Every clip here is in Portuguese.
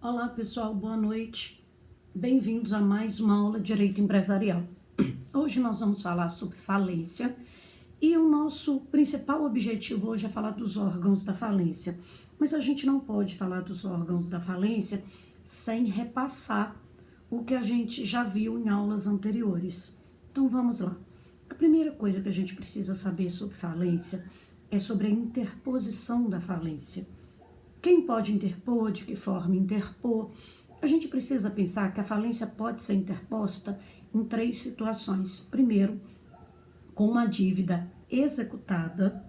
Olá pessoal, boa noite. Bem-vindos a mais uma aula de Direito Empresarial. Hoje nós vamos falar sobre falência e o nosso principal objetivo hoje é falar dos órgãos da falência. Mas a gente não pode falar dos órgãos da falência sem repassar o que a gente já viu em aulas anteriores. Então vamos lá. A primeira coisa que a gente precisa saber sobre falência é sobre a interposição da falência. Quem pode interpor, de que forma interpor? A gente precisa pensar que a falência pode ser interposta em 3 situações. Primeiro, com uma dívida executada,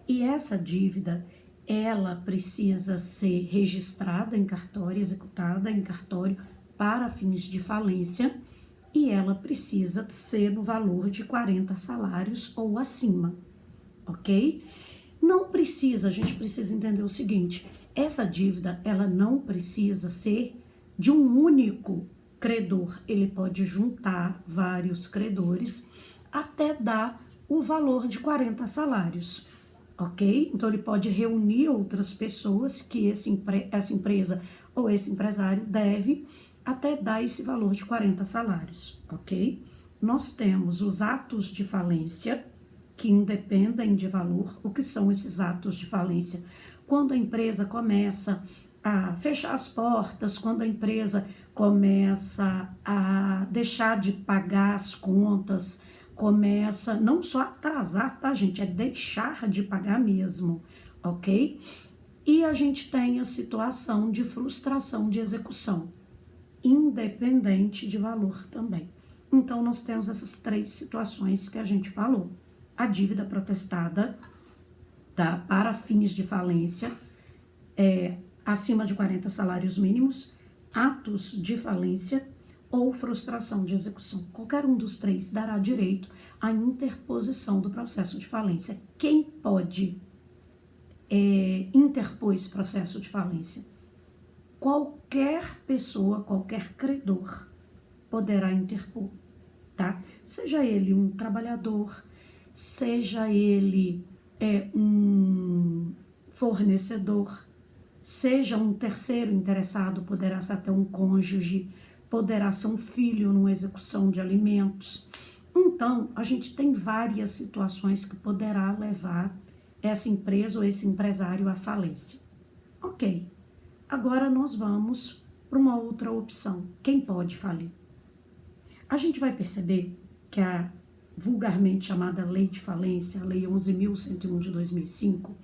e essa dívida, ela precisa ser registrada em cartório, executada em cartório para fins de falência, e ela precisa ser no valor de 40 salários ou acima, ok? Não precisa, a gente precisa entender o seguinte: essa dívida, ela não precisa ser de um único credor. Ele pode juntar vários credores até dar o valor de 40 salários, ok? Então, ele pode reunir outras pessoas que essa empresa ou esse empresário deve até dar esse valor de 40 salários, ok? Nós temos os atos de falência, que independem de valor. O que são esses atos de falência? Quando a empresa começa a fechar as portas, quando a empresa começa a deixar de pagar as contas, começa não só a atrasar, tá, gente? É deixar de pagar mesmo, ok? E a gente tem a situação de frustração de execução, independente de valor também. Então, nós temos essas 3 situações que a gente falou. A dívida protestada, tá, para fins de falência, acima de 40 salários mínimos, atos de falência ou frustração de execução. Qualquer um dos 3 dará direito à interposição do processo de falência. Quem pode interpor esse processo de falência? Qualquer pessoa, qualquer credor poderá interpor, tá? Seja ele um trabalhador, seja ele um fornecedor, seja um terceiro interessado, poderá ser até um cônjuge, poderá ser um filho numa execução de alimentos. Então, a gente tem várias situações que poderá levar essa empresa ou esse empresário à falência. Ok, agora nós vamos para uma outra opção. Quem pode falir? A gente vai perceber que a vulgarmente chamada Lei de Falência, a Lei 11.101 de 2005,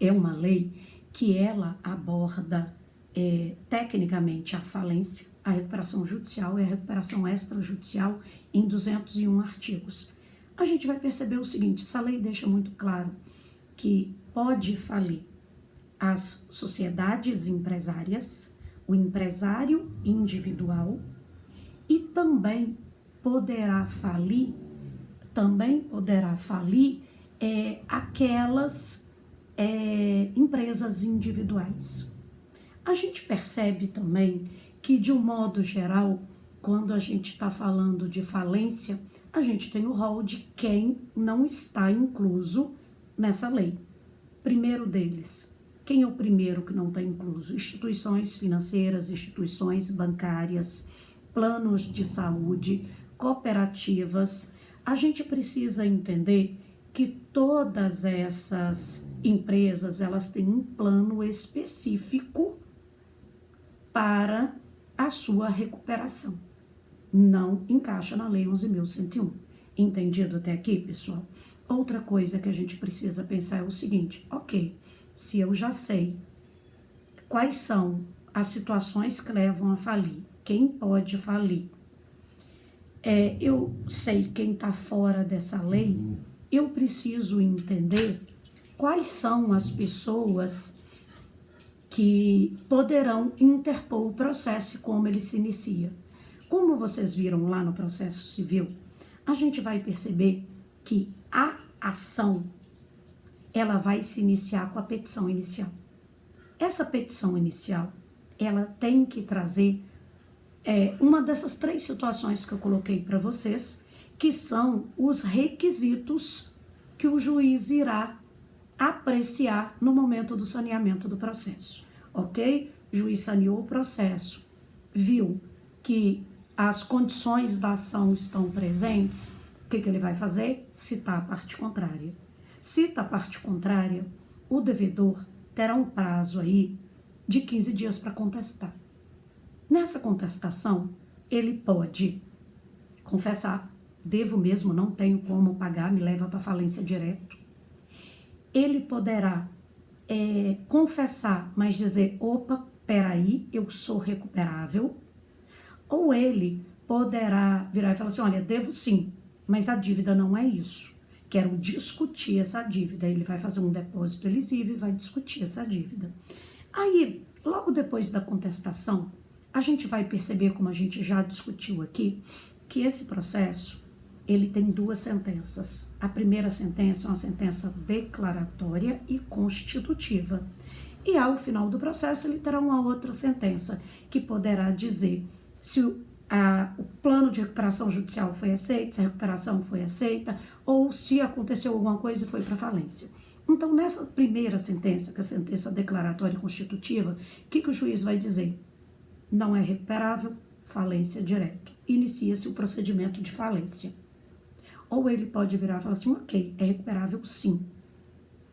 é uma lei que ela aborda tecnicamente a falência, a recuperação judicial e a recuperação extrajudicial em 201 artigos. A gente vai perceber o seguinte: essa lei deixa muito claro que pode falir as sociedades empresárias, o empresário individual, e também poderá falir aquelas empresas individuais. A gente percebe também que, de um modo geral, quando a gente está falando de falência, a gente tem o rol de quem não está incluso nessa lei. Primeiro deles, quem é o primeiro que não está incluso? Instituições financeiras, instituições bancárias, planos de saúde, cooperativas. A gente precisa entender que todas essas empresas, elas têm um plano específico para a sua recuperação. Não encaixa na Lei 11.101. Entendido até aqui, pessoal? Outra coisa que a gente precisa pensar é o seguinte: ok, se eu já sei quais são as situações que levam a falir, quem pode falir, eu sei quem está fora dessa lei, eu preciso entender quais são as pessoas que poderão interpor o processo e como ele se inicia. Como vocês viram lá no processo civil, a gente vai perceber que a ação, ela vai se iniciar com a petição inicial. Essa petição inicial, ela tem que trazer uma dessas 3 situações que eu coloquei para vocês, que são os requisitos que o juiz irá apreciar no momento do saneamento do processo, ok? o juiz saneou o processo, viu que as condições da ação estão presentes, o que ele vai fazer? Citar a parte contrária. Cita a parte contrária, o devedor terá um prazo aí de 15 dias para contestar. Nessa contestação, ele pode confessar, devo mesmo, não tenho como pagar, me leva para falência direto. Ele poderá confessar, mas dizer, opa, peraí, eu sou recuperável. Ou ele poderá virar e falar assim, olha, devo sim, mas a dívida não é isso. Quero discutir essa dívida. Ele vai fazer um depósito elisível e vai discutir essa dívida. Aí, logo depois da contestação, a gente vai perceber, como a gente já discutiu aqui, que esse processo, ele tem duas sentenças. A primeira sentença é uma sentença declaratória e constitutiva. E ao final do processo, ele terá uma outra sentença, que poderá dizer se o plano de recuperação judicial foi aceito, se a recuperação foi aceita, ou se aconteceu alguma coisa e foi para falência. Então, nessa primeira sentença, que é a sentença declaratória e constitutiva, o que o juiz vai dizer? Não é recuperável, falência direto. Inicia-se o procedimento de falência. Ou ele pode virar e falar assim, ok, é recuperável sim.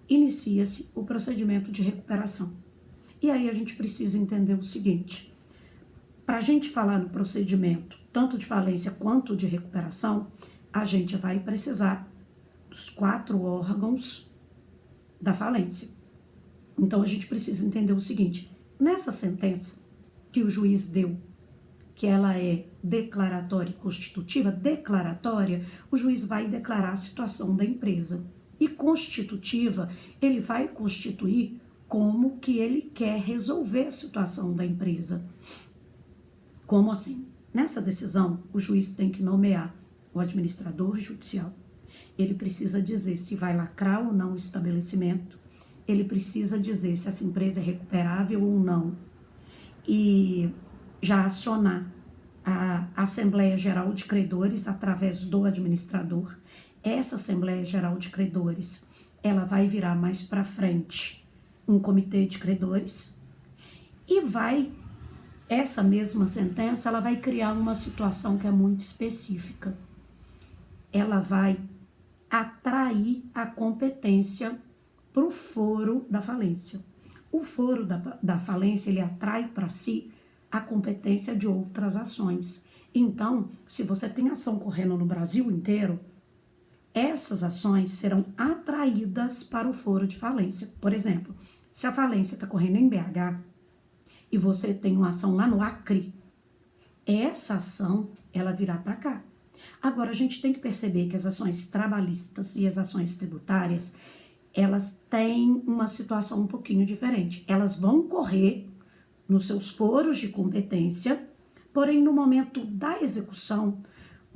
Inicia-se o procedimento de recuperação. E aí a gente precisa entender o seguinte, para a gente falar no procedimento, tanto de falência quanto de recuperação, a gente vai precisar dos 4 órgãos da falência. Então a gente precisa entender o seguinte, nessa sentença que o juiz deu, que ela é declaratória e constitutiva, declaratória, o juiz vai declarar a situação da empresa. E constitutiva, ele vai constituir como que ele quer resolver a situação da empresa. Como assim? Nessa decisão, o juiz tem que nomear o administrador judicial. Ele precisa dizer se vai lacrar ou não o estabelecimento. Ele precisa dizer se essa empresa é recuperável ou não. E já acionar a Assembleia Geral de Credores através do administrador. Essa Assembleia Geral de Credores, ela vai virar mais para frente um comitê de credores e essa mesma sentença, ela vai criar uma situação que é muito específica. Ela vai atrair a competência para o foro da falência. O foro da falência, ele atrai para si a competência de outras ações. Então, se você tem ação correndo no Brasil inteiro, essas ações serão atraídas para o foro de falência. Por exemplo, se a falência está correndo em BH e você tem uma ação lá no Acre, essa ação, ela virá para cá. Agora, a gente tem que perceber que as ações trabalhistas e as ações tributárias, elas têm uma situação um pouquinho diferente. Elas vão correr nos seus foros de competência, porém, no momento da execução,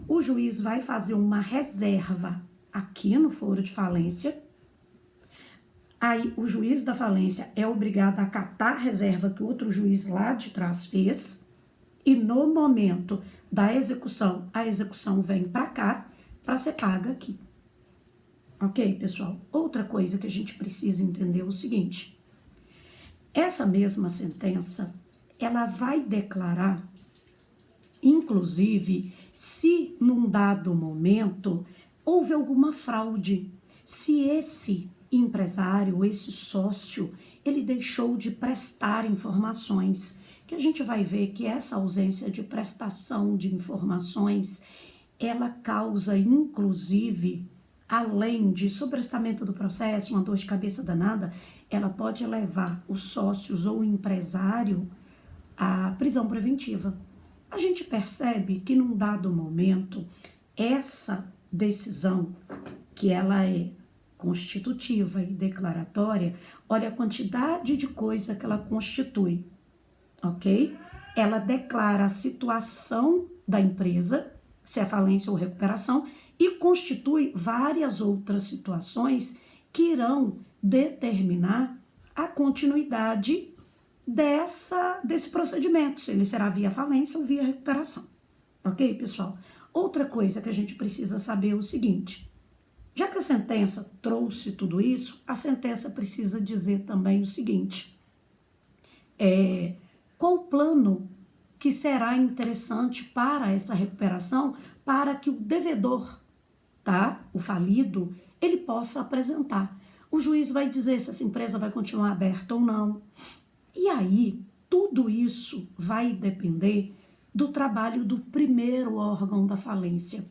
o juiz vai fazer uma reserva aqui no foro de falência. Aí, o juiz da falência é obrigado a acatar a reserva que o outro juiz lá de trás fez, e no momento da execução, a execução vem para cá para ser paga aqui. Ok, pessoal? Outra coisa que a gente precisa entender é o seguinte, essa mesma sentença, ela vai declarar, inclusive, se num dado momento houve alguma fraude, se esse empresário, esse sócio, ele deixou de prestar informações, que a gente vai ver que essa ausência de prestação de informações, ela causa, inclusive, além de sobrestamento do processo, uma dor de cabeça danada, ela pode levar os sócios ou o empresário à prisão preventiva. A gente percebe que num dado momento, essa decisão, que ela é constitutiva e declaratória, olha a quantidade de coisa que ela constitui, ok? Ela declara a situação da empresa, se é falência ou recuperação, e constitui várias outras situações que irão determinar a continuidade desse procedimento, se ele será via falência ou via recuperação. Ok, pessoal? Outra coisa que a gente precisa saber é o seguinte, já que a sentença trouxe tudo isso, a sentença precisa dizer também o seguinte, qual o plano que será interessante para essa recuperação, para que o devedor, tá, o falido, ele possa apresentar. O juiz vai dizer se essa empresa vai continuar aberta ou não. E aí, tudo isso vai depender do trabalho do primeiro órgão da falência,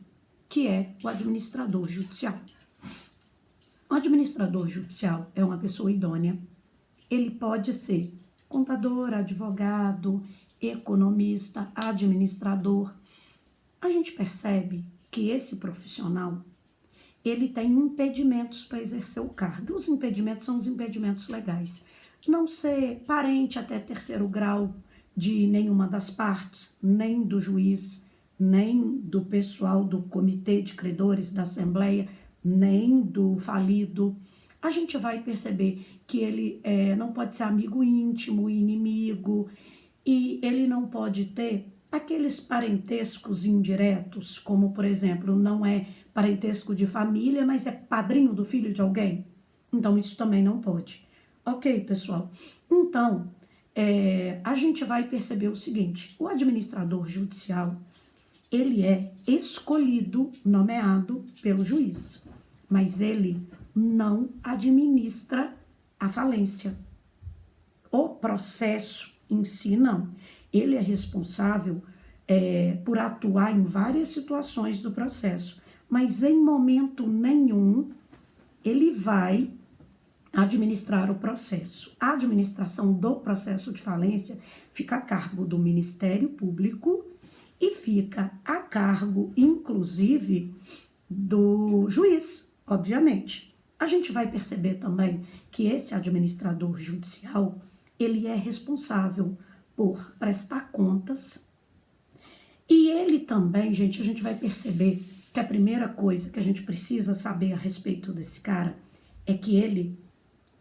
que é o administrador judicial. O administrador judicial é uma pessoa idônea. Ele pode ser contador, advogado, economista, administrador. A gente percebe que esse profissional, ele tem impedimentos para exercer o cargo. Os impedimentos são os impedimentos legais. Não ser parente até terceiro grau de nenhuma das partes, nem do juiz, nem do pessoal do comitê de credores da Assembleia, nem do falido. A gente vai perceber que ele não pode ser amigo íntimo, inimigo, e ele não pode ter aqueles parentescos indiretos, como, por exemplo, não é parentesco de família, mas é padrinho do filho de alguém. Então, isso também não pode. Ok, pessoal? Então, a gente vai perceber o seguinte: o administrador judicial, ele é escolhido, nomeado pelo juiz, mas ele não administra a falência. O processo em si, não. Ele é responsável por atuar em várias situações do processo, mas em momento nenhum ele vai administrar o processo. A administração do processo de falência fica a cargo do Ministério Público e fica a cargo, inclusive, do juiz, obviamente. A gente vai perceber também que esse administrador judicial, ele é responsável por prestar contas, e ele também, gente, a gente vai perceber que a primeira coisa que a gente precisa saber a respeito desse cara é que ele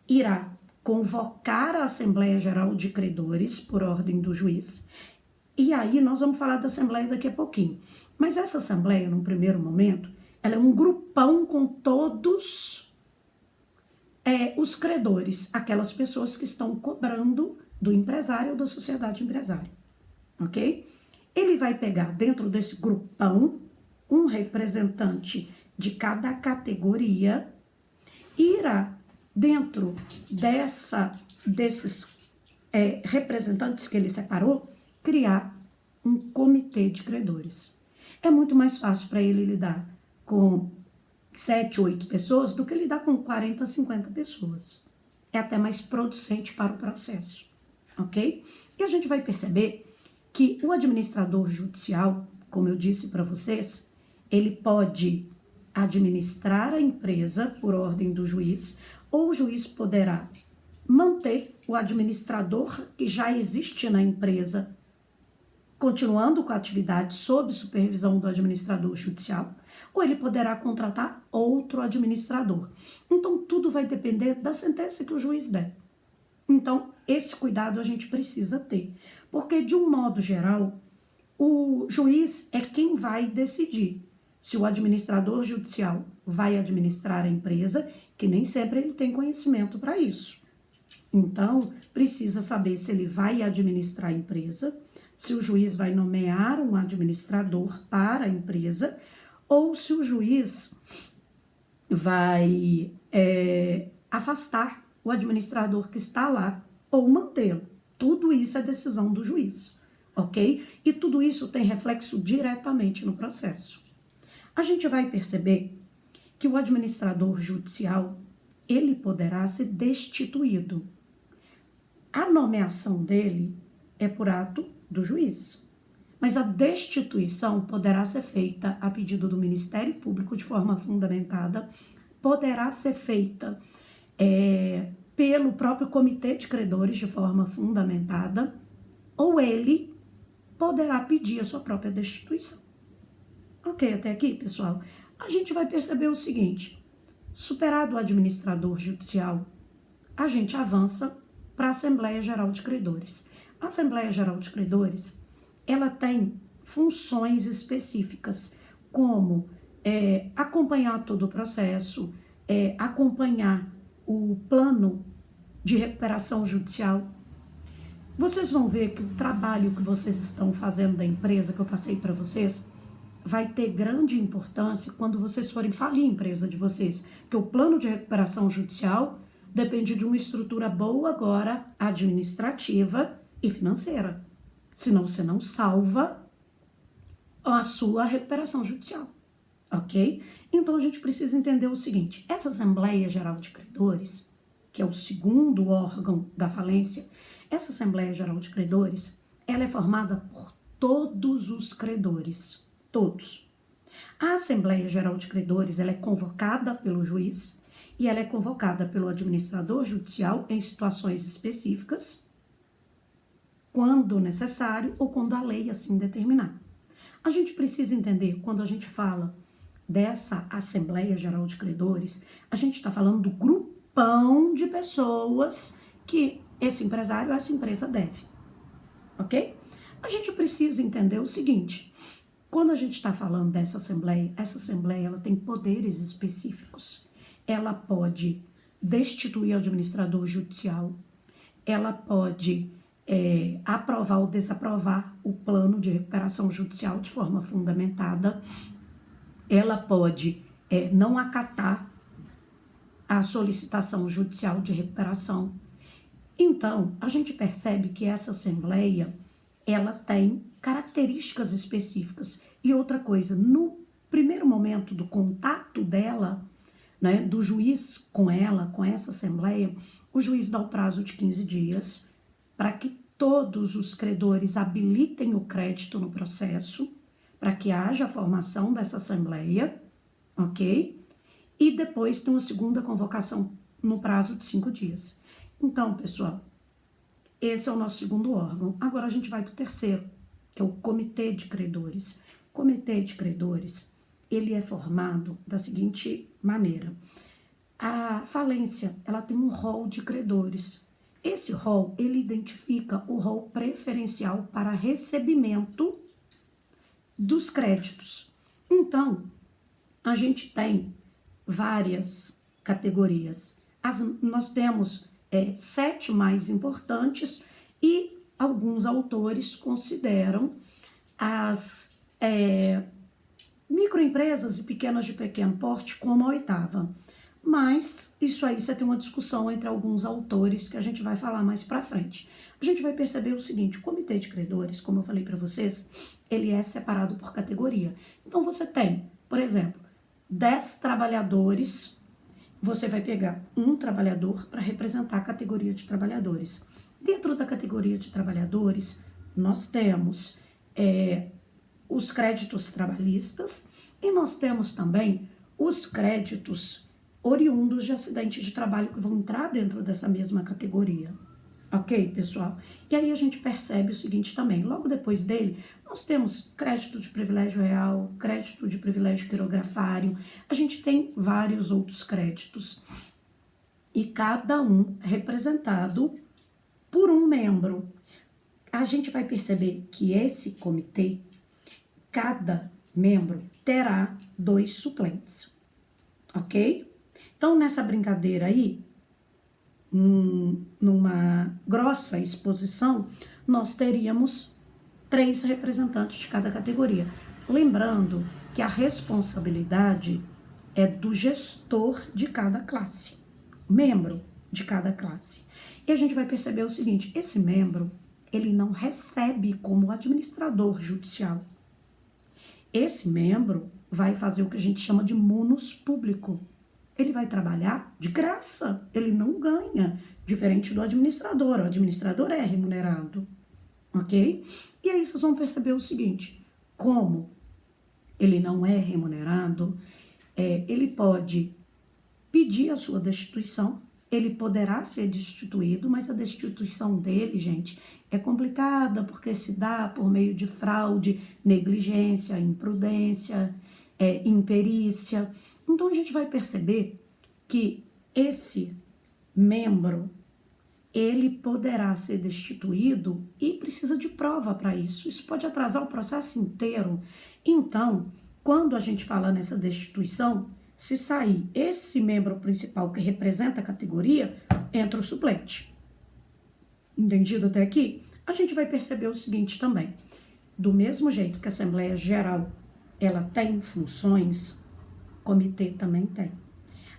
irá convocar a Assembleia Geral de Credores por ordem do juiz. E aí nós vamos falar da Assembleia daqui a pouquinho. Mas essa Assembleia, num primeiro momento, ela é um grupão com todos os credores, aquelas pessoas que estão cobrando do empresário ou da sociedade empresária, ok? Ele vai pegar dentro desse grupão um representante de cada categoria e irá, dentro desses representantes que ele separou, criar um comitê de credores. É muito mais fácil para ele lidar com 7, 8 pessoas do que lidar com 40, 50 pessoas. É até mais producente para o processo, ok? E a gente vai perceber que o administrador judicial, como eu disse para vocês, ele pode administrar a empresa por ordem do juiz, ou o juiz poderá manter o administrador que já existe na empresa, continuando com a atividade sob supervisão do administrador judicial, ou ele poderá contratar outro administrador. Então, tudo vai depender da sentença que o juiz der. Então, esse cuidado a gente precisa ter, porque, de um modo geral, o juiz é quem vai decidir se o administrador judicial vai administrar a empresa, que nem sempre ele tem conhecimento para isso. Então, precisa saber se ele vai administrar a empresa, se o juiz vai nomear um administrador para a empresa, ou se o juiz vai afastar o administrador que está lá ou mantê-lo. Tudo isso é decisão do juiz, ok? E tudo isso tem reflexo diretamente no processo. A gente vai perceber que o administrador judicial, ele poderá ser destituído. A nomeação dele é por ato do juiz, mas a destituição poderá ser feita a pedido do Ministério Público de forma fundamentada, poderá ser feita pelo próprio comitê de credores de forma fundamentada, ou ele poderá pedir a sua própria destituição. Ok, até aqui, pessoal? A gente vai perceber o seguinte: superado o administrador judicial, a gente avança para a Assembleia Geral de Credores. A Assembleia Geral de Credores, ela tem funções específicas, como acompanhar todo o processo, acompanhar o plano de recuperação judicial, Vocês vão ver que o trabalho que vocês estão fazendo da empresa, que eu passei para vocês, vai ter grande importância quando vocês forem falir a empresa de vocês. Porque o plano de recuperação judicial depende de uma estrutura boa agora, administrativa e financeira. Senão você não salva a sua recuperação judicial, ok? Então a gente precisa entender o seguinte: essa Assembleia Geral de Credores, que é o segundo órgão da falência, essa Assembleia Geral de Credores, ela é formada por todos os credores, todos. A Assembleia Geral de Credores, ela é convocada pelo juiz e ela é convocada pelo administrador judicial em situações específicas, quando necessário ou quando a lei assim determinar. A gente precisa entender, quando a gente fala dessa Assembleia Geral de Credores, a gente está falando do grupão de pessoas que esse empresário, essa empresa deve, ok? A gente precisa entender o seguinte: quando a gente está falando dessa Assembleia, essa Assembleia ela tem poderes específicos. Ela pode destituir o administrador judicial, ela pode aprovar ou desaprovar o plano de recuperação judicial de forma fundamentada, ela pode não acatar a solicitação judicial de recuperação. Então, a gente percebe que essa Assembleia, ela tem características específicas. E outra coisa, no primeiro momento do contato dela, né, do juiz com ela, com essa Assembleia, o juiz dá o prazo de 15 dias para que todos os credores habilitem o crédito no processo, para que haja a formação dessa Assembleia, ok? E depois tem uma segunda convocação no prazo de 5 dias. Então, pessoal, esse é o nosso segundo órgão. Agora a gente vai para o terceiro, que é o Comitê de Credores. O Comitê de Credores, ele é formado da seguinte maneira: a falência, ela tem um rol de credores. Esse rol, ele identifica o rol preferencial para recebimento dos créditos. Então, a gente tem várias categorias. Nós temos 7 mais importantes e alguns autores consideram as microempresas e pequenas de pequeno porte como a 8ª. Mas isso aí você tem uma discussão entre alguns autores que a gente vai falar mais pra frente. A gente vai perceber o seguinte: o Comitê de Credores, como eu falei para vocês, ele é separado por categoria. Então você tem, por exemplo, 10 trabalhadores, você vai pegar um trabalhador para representar a categoria de trabalhadores. Dentro da categoria de trabalhadores, nós temos os créditos trabalhistas e nós temos também os créditos oriundos de acidente de trabalho que vão entrar dentro dessa mesma categoria. Ok, pessoal? E aí a gente percebe o seguinte também: logo depois dele, nós temos crédito de privilégio real, crédito de privilégio quirografário, a gente tem vários outros créditos. E cada um representado por um membro. A gente vai perceber que esse comitê, cada membro terá 2 suplentes, ok? Então, nessa brincadeira aí, numa grossa exposição, nós teríamos 3 representantes de cada categoria. Lembrando que a responsabilidade é do gestor de cada classe, membro de cada classe. E a gente vai perceber o seguinte: esse membro, ele não recebe como administrador judicial. Esse membro vai fazer o que a gente chama de munus público. Ele vai trabalhar de graça, ele não ganha, diferente do administrador. O administrador é remunerado, ok? E aí vocês vão perceber o seguinte: como ele não é remunerado, ele pode pedir a sua destituição, ele poderá ser destituído, mas a destituição dele, gente, é complicada porque se dá por meio de fraude, negligência, imprudência, imperícia. Então a gente vai perceber que esse membro, ele poderá ser destituído e precisa de prova para isso. Isso pode atrasar o processo inteiro. Então, quando a gente fala nessa destituição, se sair esse membro principal que representa a categoria, entra o suplente. Entendido até aqui? A gente vai perceber o seguinte também. Do mesmo jeito que a Assembleia Geral, ela tem funções, o comitê também tem.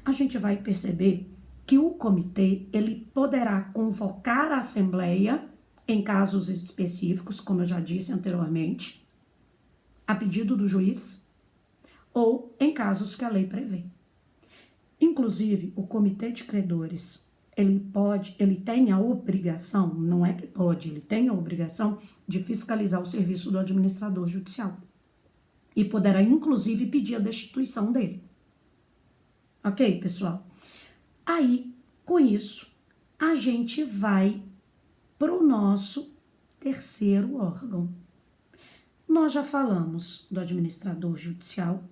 A gente vai perceber que o comitê, ele poderá convocar a Assembleia em casos específicos, como eu já disse anteriormente, a pedido do juiz, ou em casos que a lei prevê. Inclusive, o comitê de credores, ele tem a obrigação, não é que pode, ele tem a obrigação de fiscalizar o serviço do administrador judicial. E poderá, inclusive, pedir a destituição dele. Ok, pessoal? Aí, com isso, a gente vai para o nosso terceiro órgão. Nós já falamos do administrador judicial,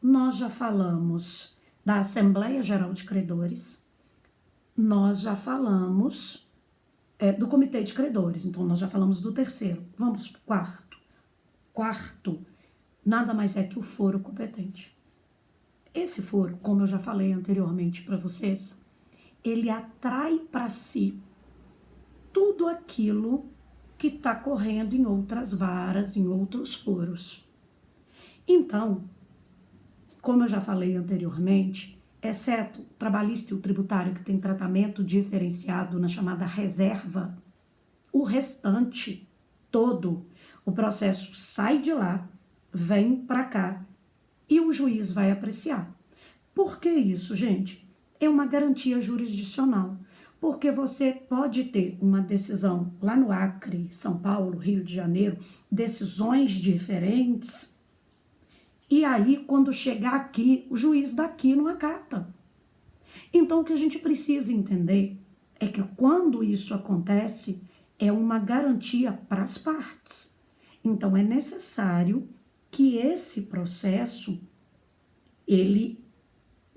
nós já falamos da Assembleia Geral de Credores, nós já falamos do Comitê de Credores, então nós já falamos do terceiro. Vamos para o quarto. Quarto, nada mais é que o foro competente. Esse foro, como eu já falei anteriormente para vocês, ele atrai para si tudo aquilo que está correndo em outras varas, em outros foros. Então, como eu já falei anteriormente, exceto o trabalhista e o tributário que tem tratamento diferenciado na chamada reserva, o restante todo, o processo sai de lá, vem para cá e o juiz vai apreciar. Por que isso, gente? É uma garantia jurisdicional, porque você pode ter uma decisão lá no Acre, São Paulo, Rio de Janeiro, decisões diferentes, e aí quando chegar aqui, o juiz daqui não acata. Então o que a gente precisa entender é que quando isso acontece, é uma garantia para as partes. Então é necessário que esse processo, ele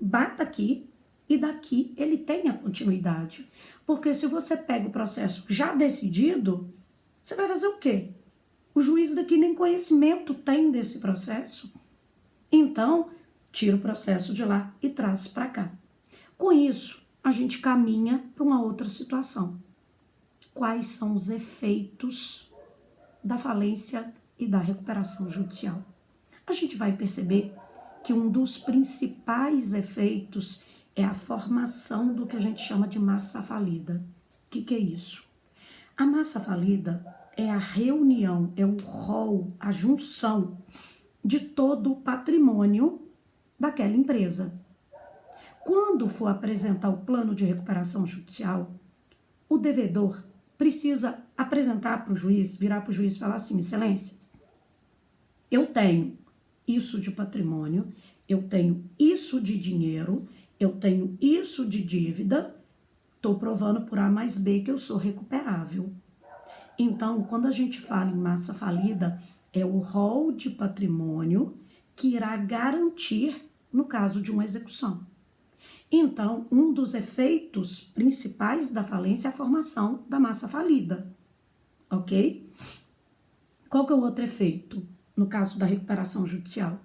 bata aqui e daqui ele tenha continuidade. Porque se você pega o processo já decidido, você vai fazer o quê? O juiz daqui nem conhecimento tem desse processo. Então, tira o processo de lá e traz para cá. Com isso, a gente caminha para uma outra situação. Quais são os efeitos da falência e da recuperação judicial? A gente vai perceber que um dos principais efeitos é a formação do que a gente chama de massa falida. O que é isso? A massa falida é a reunião, é o rol, a junção de todo o patrimônio daquela empresa. Quando for apresentar o plano de recuperação judicial, o devedor precisa apresentar para o juiz, virar para o juiz e falar assim: excelência, eu tenho isso de patrimônio, eu tenho isso de dinheiro, eu tenho isso de dívida, estou provando por A mais B que eu sou recuperável. Então, quando a gente fala em massa falida, é o rol de patrimônio que irá garantir no caso de uma execução. Então, um dos efeitos principais da falência é a formação da massa falida, ok? Qual que é o outro efeito no caso da recuperação judicial?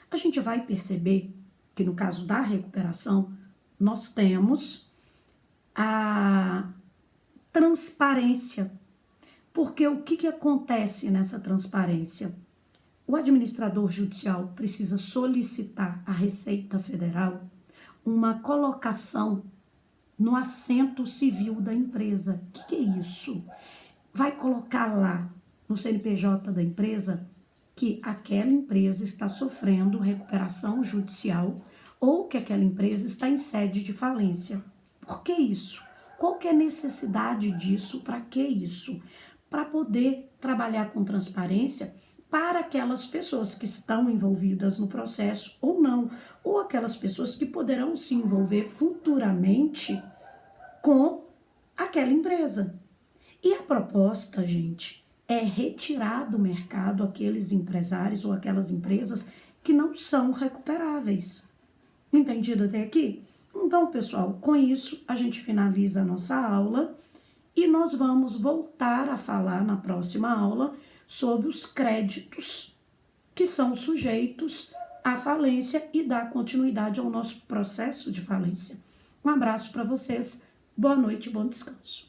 A gente vai perceber que no caso da recuperação, nós temos a transparência. Porque o que acontece nessa transparência? O administrador judicial precisa solicitar à Receita Federal uma colocação no assento civil da empresa. O que é isso? Vai colocar lá no CNPJ da empresa que aquela empresa está sofrendo recuperação judicial ou que aquela empresa está em sede de falência. Por que isso? Qual que é a necessidade disso? Para que isso? Para poder trabalhar com transparência para aquelas pessoas que estão envolvidas no processo ou não, ou aquelas pessoas que poderão se envolver futuramente com aquela empresa. E a proposta, gente, é retirar do mercado aqueles empresários ou aquelas empresas que não são recuperáveis. Entendido até aqui? Então, pessoal, com isso a gente finaliza a nossa aula e nós vamos voltar a falar na próxima aula sobre os créditos que são sujeitos à falência e dar continuidade ao nosso processo de falência. Um abraço para vocês, boa noite e bom descanso.